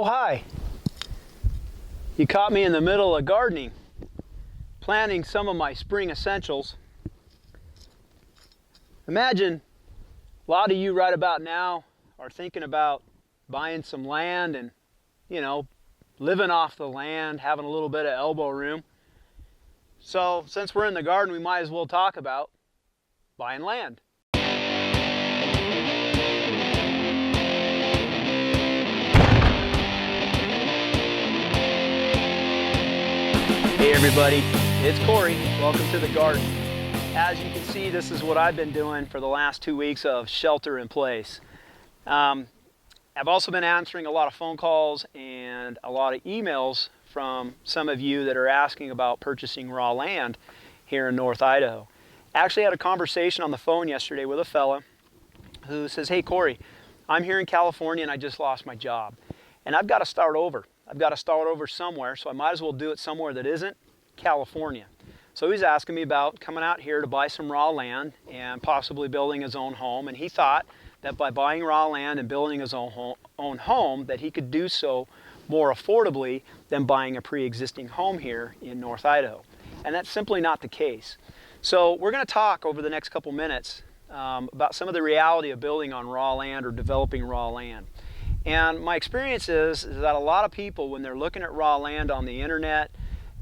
Oh, hi. You caught me in the middle of gardening, planting some of my spring essentials. Imagine a lot of you right about now are thinking about buying some land and, living off the land, having a little bit of elbow room. So since we're in the garden, we might as well talk about buying land. Hey everybody, it's Kory. Welcome to the garden. As you can see, this is what I've been doing for the last 2 weeks of shelter in place. I've also been answering a lot of phone calls and a lot of emails from some of you that are asking about purchasing raw land here in North Idaho. Actually had a conversation on the phone yesterday with a fella who says, hey Kory, I'm here in California and I just lost my job. And I've got to start over. I've got to start over somewhere, so I might as well do it somewhere that isn't California. So he's asking me about coming out here to buy some raw land and possibly building his own home. And he thought that by buying raw land and building his own home, that he could do so more affordably than buying a pre-existing home here in North Idaho. And that's simply not the case. So we're going to talk over the next couple minutes about some of the reality of building on raw land or developing raw land. And my experience is that a lot of people, when they're looking at raw land on the internet,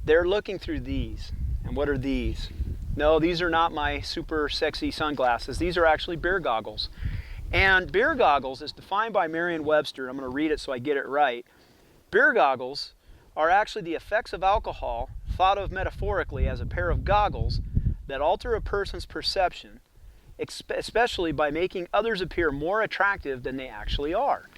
they're looking through these. And what are these? No, these are not my super sexy sunglasses. These are actually beer goggles. And beer goggles is defined by Merriam-Webster. I'm going to read it so I get it right. Beer goggles are actually the effects of alcohol thought of metaphorically as a pair of goggles that alter a person's perception, especially by making others appear more attractive than they actually are.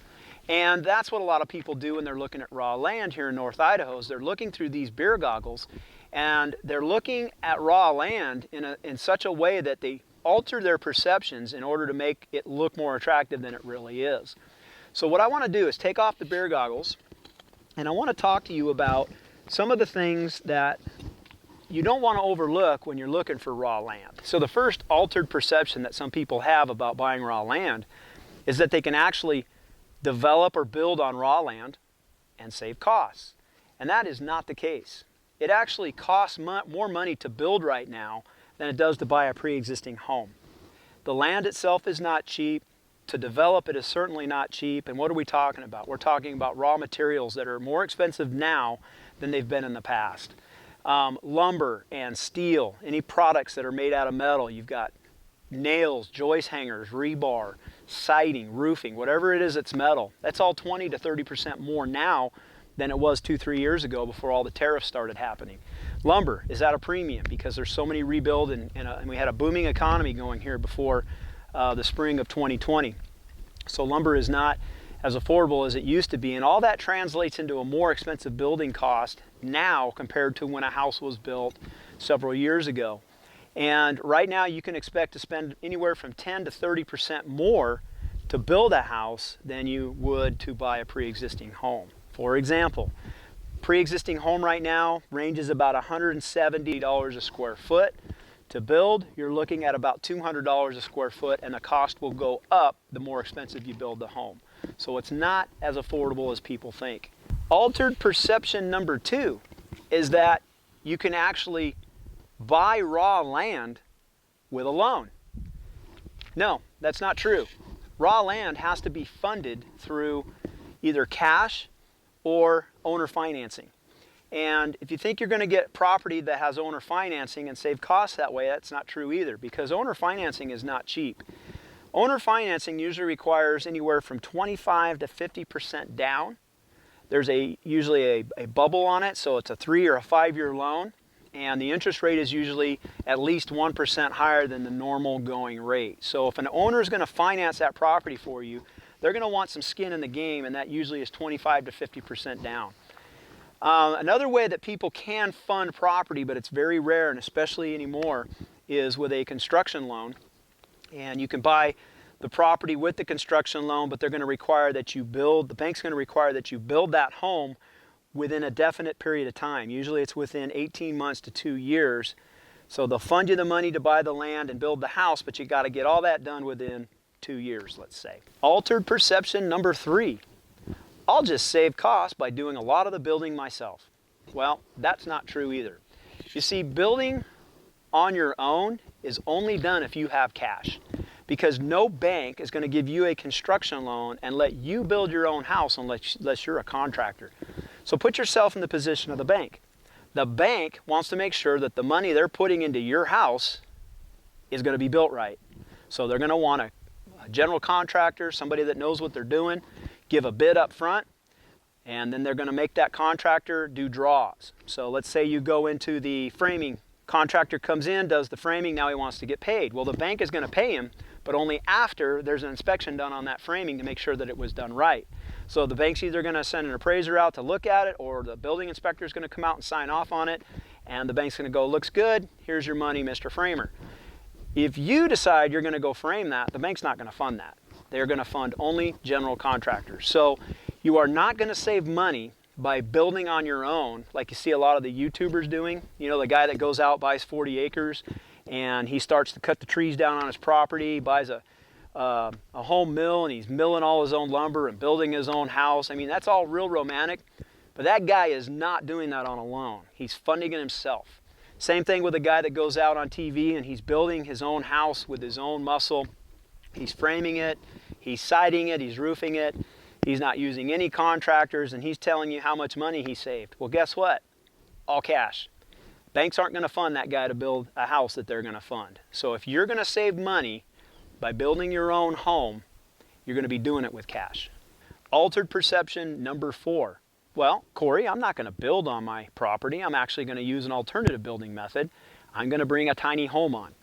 And that's what a lot of people do when they're looking at raw land here in North Idaho, is they're looking through these beer goggles and they're looking at raw land in such a way that they alter their perceptions in order to make it look more attractive than it really is. So what I want to do is take off the beer goggles and I want to talk to you about some of the things that you don't want to overlook when you're looking for raw land. So the first altered perception that some people have about buying raw land is that they can actually develop or build on raw land and save costs. And that is not the case. It actually costs more money to build right now than it does to buy a pre-existing home. The land itself is not cheap. To develop it is certainly not cheap. And what are we talking about? We're talking about raw materials that are more expensive now than they've been in the past. Lumber and steel, any products that are made out of metal. You've got nails, joist hangers, rebar, siding, roofing, whatever it is that's metal. That's all 20 to 30% more now than it was 2-3 years ago before all the tariffs started happening. Lumber is at a premium because there's so many rebuild and we had a booming economy going here before the spring of 2020. So lumber is not as affordable as it used to be, and all that translates into a more expensive building cost now compared to when a house was built several years ago. And right now you can expect to spend anywhere from 10 to 30% more to build a house than you would to buy a pre-existing home. For example, pre-existing home right now ranges about $170 a square foot. To build, you're looking at about $200 a square foot, and the cost will go up the more expensive you build the home. So it's not as affordable as people think. Altered perception number 2 is that you can actually buy raw land with a loan. No, that's not true. Raw land has to be funded through either cash or owner financing. And if you think you're going to get property that has owner financing and save costs that way, that's not true either, because owner financing is not cheap. Owner financing usually requires anywhere from 25 to 50% down. There's usually a bubble on it, so it's a 3 or a 5 year loan, and the interest rate is usually at least 1% higher than the normal going rate. So if an owner is going to finance that property for you, they're going to want some skin in the game, and that usually is 25 to 50% down. Another way that people can fund property, but it's very rare, and especially anymore, is with a construction loan. And you can buy the property with the construction loan, but they're going to require that you build, the bank's going to require that you build that home within a definite period of time. Usually it's within 18 months to 2 years. So they'll fund you the money to buy the land and build the house, but you got to get all that done within 2 years, let's say. Altered perception number 3. I'll just save costs by doing a lot of the building myself. Well, that's not true either. You see, building on your own is only done if you have cash, because no bank is going to give you a construction loan and let you build your own house unless you're a contractor. So put yourself in the position of the bank. The bank wants to make sure that the money they're putting into your house is going to be built right. So they're going to want a general contractor, somebody that knows what they're doing, give a bid up front, and then they're going to make that contractor do draws. So let's say you go into the framing. Contractor comes in, does the framing, now he wants to get paid. Well, the bank is going to pay him, but only after there's an inspection done on that framing to make sure that it was done right. So the bank's either going to send an appraiser out to look at it, or the building inspector is going to come out and sign off on it, and the bank's going to go, looks good, here's your money, Mr. Framer. If you decide you're going to go frame that, the bank's not going to fund that. They're going to fund only general contractors. So you are not going to save money by building on your own, like you see a lot of the YouTubers doing. You know, the guy that goes out, buys 40 acres, and he starts to cut the trees down on his property, buys a home mill, and he's milling all his own lumber and building his own house. I mean, that's all real romantic, but that guy is not doing that on a loan. He's funding it himself. Same thing with a guy that goes out on TV and he's building his own house with his own muscle. He's framing it, he's siding it, he's roofing it. He's not using any contractors, and he's telling you how much money he saved. Well, guess what? All cash. Banks aren't going to fund that guy to build a house that they're going to fund. So if you're going to save money by building your own home, you're going to be doing it with cash. Altered perception number 4. Well, Kory, I'm not going to build on my property. I'm actually going to use an alternative building method. I'm going to bring a tiny home on,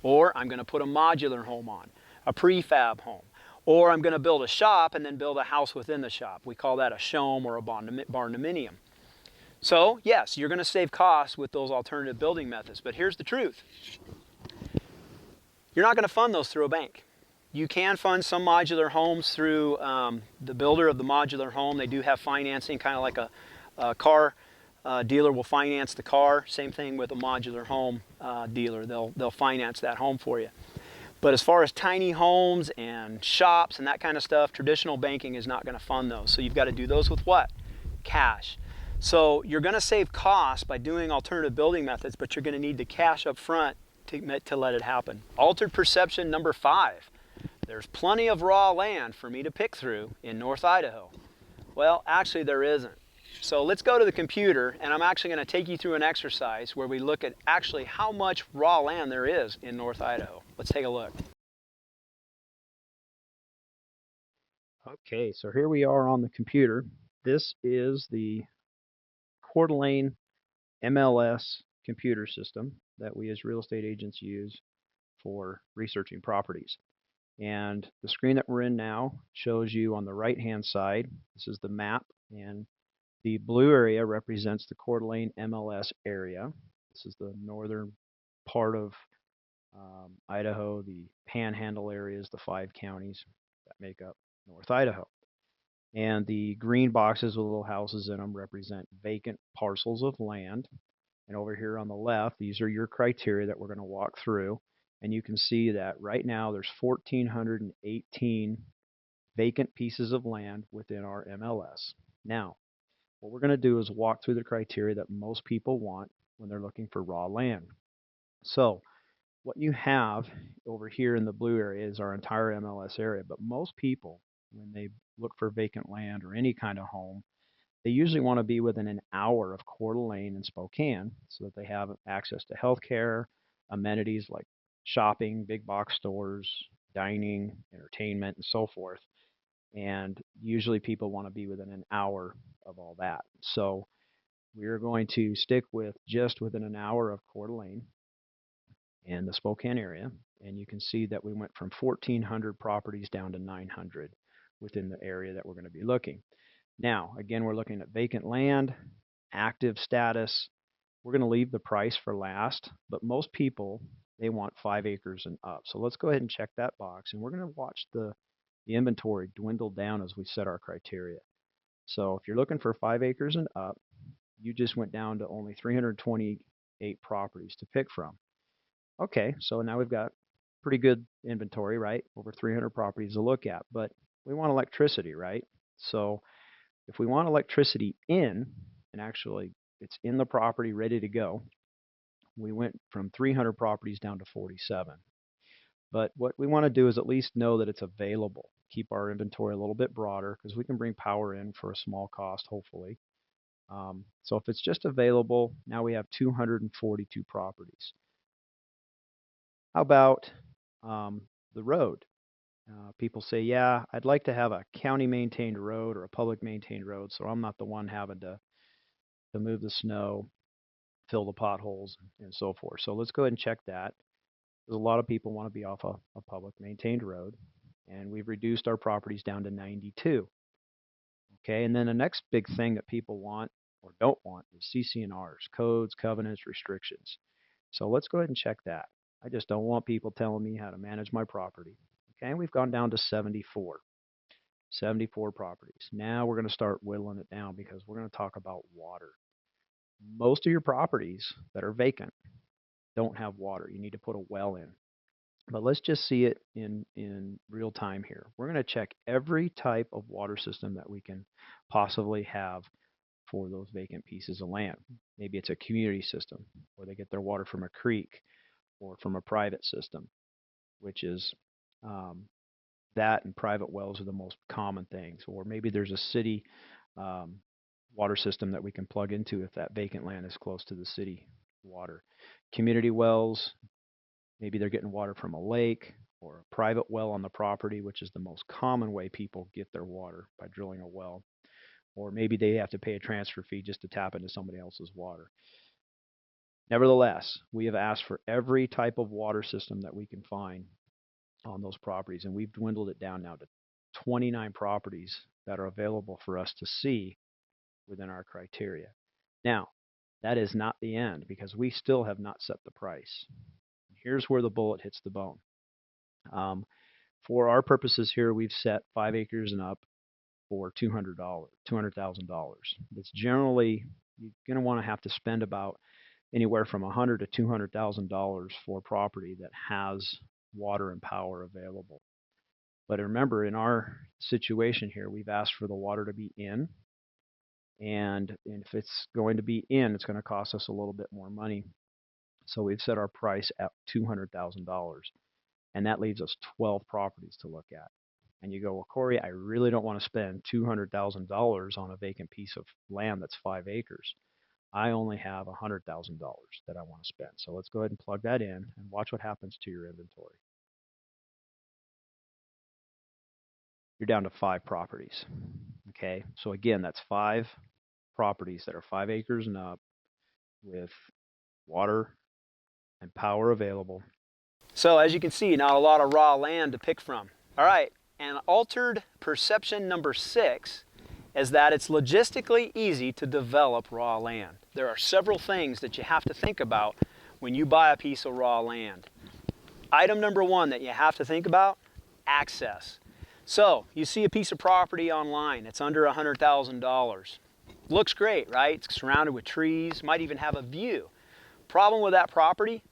or I'm going to put a modular home on, a prefab home. Or I'm going to build a shop and then build a house within the shop. We call that a shome or a barn-dominium. So, yes, you're going to save costs with those alternative building methods. But here's the truth. You're not going to fund those through a bank. You can fund some modular homes through the builder of the modular home. They do have financing, kind of like a car dealer will finance the car. Same thing with a modular home dealer. They'll finance that home for you. But as far as tiny homes and shops and that kind of stuff, traditional banking is not going to fund those. So you've got to do those with what? Cash. So you're going to save costs by doing alternative building methods, but you're going to need the cash up front to let it happen. Altered perception number 5. There's plenty of raw land for me to pick through in North Idaho. Well, actually there isn't. So let's go to the computer, and I'm actually going to take you through an exercise where we look at actually how much raw land there is in North Idaho. Let's take a look. Okay, so here we are on the computer. This is the Coeur d'Alene MLS computer system that we as real estate agents use for researching properties. And the screen that we're in now shows you on the right-hand side, this is the map, and the blue area represents the Coeur d'Alene MLS area. This is the northern part of Idaho, the panhandle areas, the 5 counties that make up North Idaho. And the green boxes with little houses in them represent vacant parcels of land. And over here on the left, these are your criteria that we're going to walk through. And you can see that right now there's 1,418 vacant pieces of land within our MLS. Now, what we're going to do is walk through the criteria that most people want when they're looking for raw land. So what you have over here in the blue area is our entire MLS area, but most people, when they look for vacant land or any kind of home, they usually want to be within an hour of Coeur d'Alene and Spokane so that they have access to healthcare, amenities like shopping, big box stores, dining, entertainment, and so forth. And usually people want to be within an hour of all that. So we're going to stick with just within an hour of Coeur d'Alene and the Spokane area. And you can see that we went from 1,400 properties down to 900 within the area that we're going to be looking. Now, again, we're looking at vacant land, active status. We're going to leave the price for last, but most people, they want 5 acres and up. So let's go ahead and check that box, and we're going to watch the inventory dwindle down as we set our criteria. So if you're looking for 5 acres and up, you just went down to only 328 properties to pick from. Okay, so now we've got pretty good inventory, right? Over 300 properties to look at, but we want electricity, right? So If we want electricity in, and actually it's in the property ready to go, we went from 300 properties down to 47. But what we want to do is at least know that it's available. Keep our inventory a little bit broader because we can bring power in for a small cost, hopefully. So if it's just available, now we have 242 properties. How about the road? People say, yeah, I'd like to have a county maintained road or a public maintained road, so I'm not the one having to move the snow, fill the potholes, and so forth. So let's go ahead and check that. Because a lot of people want to be off a public maintained road, and we've reduced our properties down to 92. Okay, and then the next big thing that people want or don't want is CC&Rs, codes, covenants, restrictions. So let's go ahead and check that. I just don't want people telling me how to manage my property. Okay, we've gone down to 74. 74 properties. Now we're going to start whittling it down because we're going to talk about water. Most of your properties that are vacant don't have water. You need to put a well in. But let's just see it in real time here. We're going to check every type of water system that we can possibly have for those vacant pieces of land. Maybe it's a community system where they get their water from a creek or from a private system, which is that and private wells are the most common things. Or maybe there's a city water system that we can plug into if that vacant land is close to the city water. Community wells, maybe they're getting water from a lake or a private well on the property, which is the most common way people get their water, by drilling a well. Or maybe they have to pay a transfer fee just to tap into somebody else's water. Nevertheless, we have asked for every type of water system that we can find on those properties, and we've dwindled it down now to 29 properties that are available for us to see within our criteria. Now, that is not the end because we still have not set the price. Here's where the bullet hits the bone. For our purposes here, we've set 5 acres and up for $200,000. It's generally, you're going to want to have to spend about anywhere from $100,000 to $200,000 for property that has water and power available. But remember, in our situation here, we've asked for the water to be in, and if it's going to be in, it's going to cost us a little bit more money. So we've set our price at $200,000, and that leaves us 12 properties to look at. And you go, well, Kory, I really don't want to spend $200,000 on a vacant piece of land that's 5 acres. I only have $100,000 that I want to spend. So let's go ahead and plug that in and watch what happens to your inventory. You're down to 5 properties. Okay, so again, that's 5 properties that are 5 acres and up with water and power available. So as you can see, not a lot of raw land to pick from. All right, and altered perception number 6 is that it's logistically easy to develop raw land. There are several things that you have to think about when you buy a piece of raw land. Item number 1 that you have to think about, access. So you see a piece of property online, it's under $100,000. Looks great, right? It's surrounded with trees, might even have a view. Problem with that property?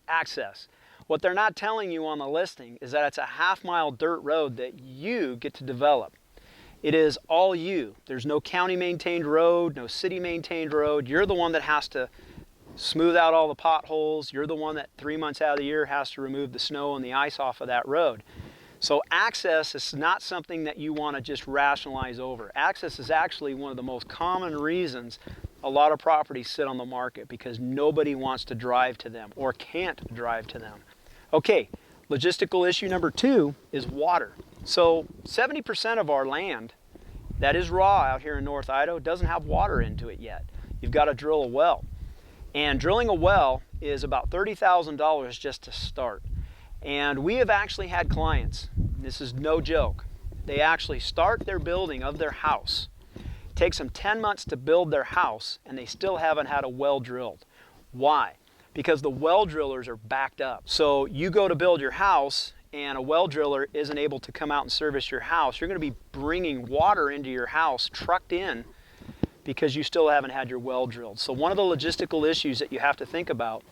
Access. What they're not telling you on the listing is that it's a half-mile dirt road that you get to develop. It is all you. There's no county maintained road, no city maintained road. You're the one that has to smooth out all the potholes. You're the one that 3 months out of the year has to remove the snow and the ice off of that road. So access is not something that you want to just rationalize over. Access is actually one of the most common reasons a lot of properties sit on the market, because nobody wants to drive to them or can't drive to them. Okay, logistical issue number 2 is water. So 70% of our land that is raw out here in North Idaho doesn't have water into it yet. You've got to drill a well. And drilling a well is about $30,000 just to start. And we have actually had clients, this is no joke, they actually start their building of their house. It takes them 10 months to build their house, and they still haven't had a well drilled. Why? Because the well drillers are backed up. So you go to build your house and a well driller isn't able to come out and service your house. You're going to be bringing water into your house trucked in because you still haven't had your well drilled. So one of the logistical issues that you have to think about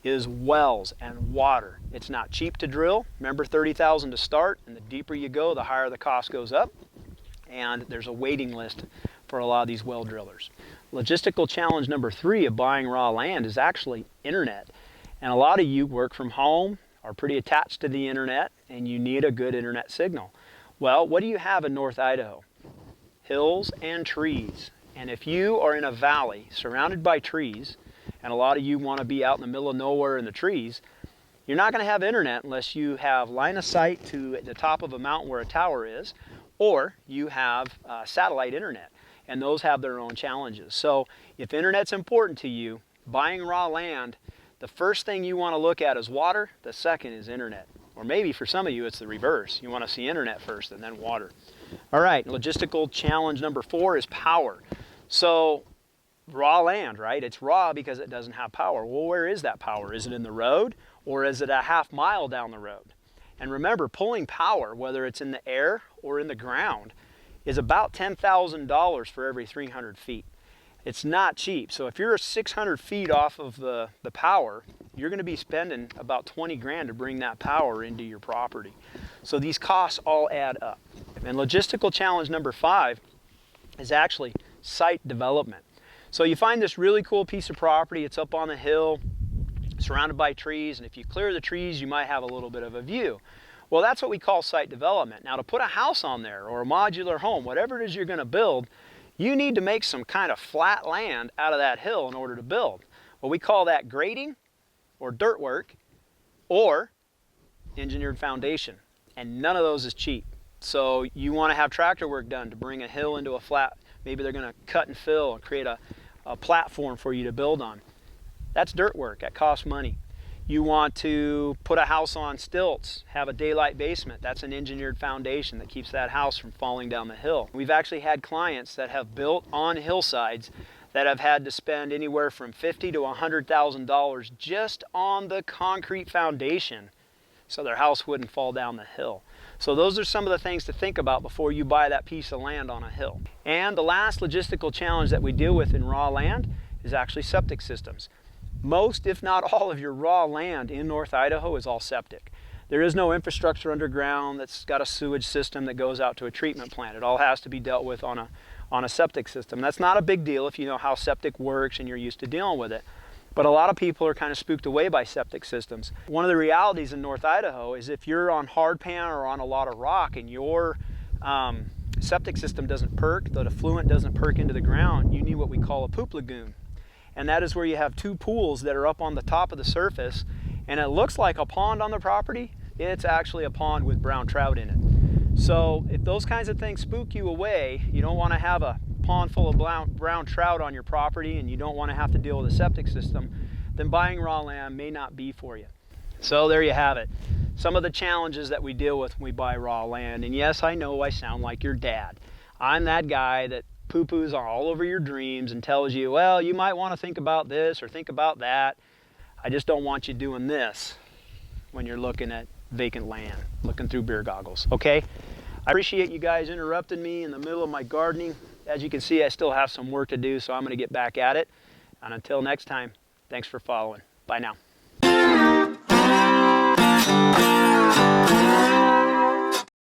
is wells and water. It's not cheap to drill. Remember, $30,000 to start, and the deeper you go, the higher the cost goes up. And there's a waiting list for a lot of these well drillers. Logistical challenge number 3 of buying raw land is actually internet. And a lot of you work from home, are pretty attached to the internet, and you need a good internet signal. Well, what do you have in North Idaho? Hills and trees. And if you are in a valley surrounded by trees, and a lot of you want to be out in the middle of nowhere in the trees, you're not going to have internet unless you have line of sight to the top of a mountain where a tower is, or you have satellite internet. And those have their own challenges. So if internet's important to you, buying raw land, the first thing you want to look at is water, the second is internet. Or maybe for some of you it's the reverse. You want to see internet first and then water. All right, logistical challenge number 4 is power. So raw land, right? It's raw because it doesn't have power. Well, where is that power? Is it in the road, or is it a half mile down the road? And remember, pulling power, whether it's in the air or in the ground, is about $10,000 for every 300 feet. It's not cheap. So if you're 600 feet off of the power, you're going to be spending about 20 grand to bring that power into your property. So these costs all add up. And logistical challenge number 5 is actually site development. So you find this really cool piece of property. It's up on the hill, surrounded by trees, and if you clear the trees, you might have a little bit of a view. Well, that's what we call site development. Now, to put a house on there or a modular home, whatever it is you're going to build, you need to make some kind of flat land out of that hill in order to build. Well, we call that grading or dirt work or engineered foundation, and none of those is cheap. So you want to have tractor work done to bring a hill into a flat. Maybe they're going to cut and fill and create a platform for you to build on. That's dirt work. That costs money. You want to put a house on stilts, have a daylight basement. That's an engineered foundation that keeps that house from falling down the hill. We've actually had clients that have built on hillsides that have had to spend anywhere from $50,000 to $100,000 just on the concrete foundation so their house wouldn't fall down the hill. So those are some of the things to think about before you buy that piece of land on a hill. And the last logistical challenge that we deal with in raw land is actually septic systems. Most, if not all, of your raw land in North Idaho is all septic. There is no infrastructure underground that's got a sewage system that goes out to a treatment plant. It all has to be dealt with on a septic system. That's not a big deal if you know how septic works and you're used to dealing with it. But a lot of people are kind of spooked away by septic systems. One of the realities in North Idaho is if you're on hardpan or on a lot of rock and your septic system doesn't perk, the effluent doesn't perk into the ground, you need what we call a poop lagoon. And that is where you have 2 pools that are up on the top of the surface, and it looks like a pond on the property. It's actually a pond with brown trout in it. So if those kinds of things spook you away, you don't want to have a pond full of brown trout on your property, and you don't want to have to deal with a septic system, then buying raw land may not be for you. So there you have it. Some of the challenges that we deal with when we buy raw land. And yes, I know I sound like your dad. I'm that guy that poo-poos all over your dreams and tells you, well, you might want to think about this or think about that. I just don't want you doing this when you're looking at vacant land, looking through beer goggles, okay? I appreciate you guys interrupting me in the middle of my gardening. As you can see, I still have some work to do, so I'm going to get back at it. And until next time, thanks for following. Bye now.